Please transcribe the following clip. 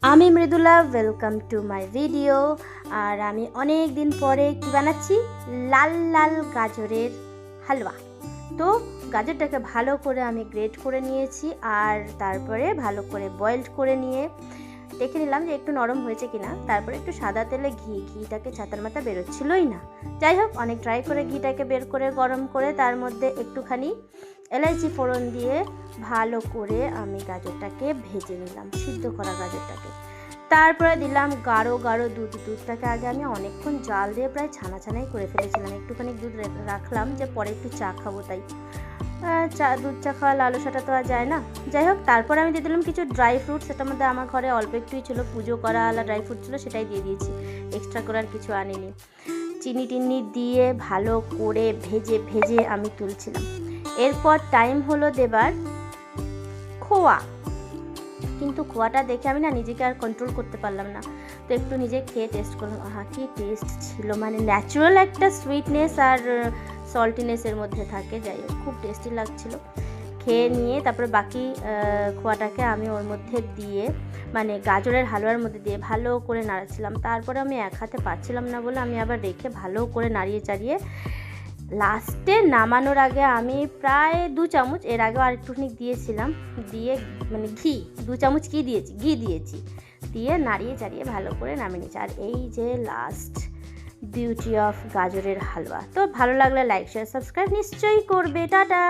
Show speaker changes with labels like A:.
A: আমি Mridula, welcome to my video. আর আমি অনেক দিন পরে কি বানাচ্ছি, লাল লাল গাজরের হালুয়া। তো গাজরটাকে ভালো করে আমি গ্রেট করে নিয়েছি আর তারপরে ভালো করে বয়েলড করে নিয়ে দেখে নিলাম যে একটু নরম হয়েছে কিনা। তারপরে একটু সাদা তেলে ঘিটাকে ছাতার মাথা বেরোচ্ছিলই না। যাই হোক, অনেক ট্রাই করে ঘিটাকে বের করে গরম করে তার মধ্যে একটুখানি এলাচি ফোড়ন দিয়ে ভালো করে আমি গাজরটাকে ভেজে নিলাম, সিদ্ধ করা গাজরটাকে। তারপরে দিলাম গাঢ় গাঢ় দুধটাকে আগে আমি অনেকক্ষণ জাল দিয়ে প্রায় ছানাই করে ফেলেছিলাম। একটুখানি দুধ রাখলাম যে পরে একটু চা খাবো, তাই দুধ চা খাওয়া লালসাটা তো আর যায় না। যাই হোক, তারপর আমি দিয়ে দিলাম কিছু ড্রাই ফ্রুটস। সেটার মধ্যে আমার ঘরে অল্প একটুই ছিল, পুজো করা আলা ড্রাই ফ্রুট ছিল, সেটাই দিয়ে দিয়েছি, এক্সট্রা করে আর কিছু আনিনি। চিনি টিনি দিয়ে ভালো করে ভেজে আমি তুলছিলাম। এরপর টাইম হলো দেবার খোয়া, কিন্তু খোয়াটা দেখে আমি না নিজেকে আর কন্ট্রোল করতে পারলাম না। তো একটু নিজে খেয়ে টেস্ট করলাম, কি টেস্ট ছিল, মানে ন্যাচারাল একটা সুইটনেস আর সল্টিনেসের মধ্যে থাকে। যাই হোক, খুব টেস্টি লাগছিল। খেয়ে নিয়ে তারপরে বাকি খোয়াটাকে আমি ওর মধ্যে দিয়ে, মানে গাজরের হালুয়ার মধ্যে দিয়ে ভালো করে নাড়াচ্ছিলাম। তারপরে আমি এক হাতে পারছিলাম না বলে আমি আবার রেখে ভালো করে নাড়িয়ে চাড়িয়ে লাস্টে নামানোর আগে আমি প্রায় 2 চামচ, এর আগেও আর একটুখানি দিয়েছিলাম, দিয়ে মানে ঘি 2 চামচ ঘি দিয়েছি, দিয়ে নাড়িয়ে চাড়িয়ে ভালো করে নামিয়ে নিয়েছি। আর এই যে লাস্ট বিউটি অফ গাজরের হালুয়া। তো ভালো লাগলে লাইক শেয়ার সাবস্ক্রাইব নিশ্চয়ই করবে। টাটা।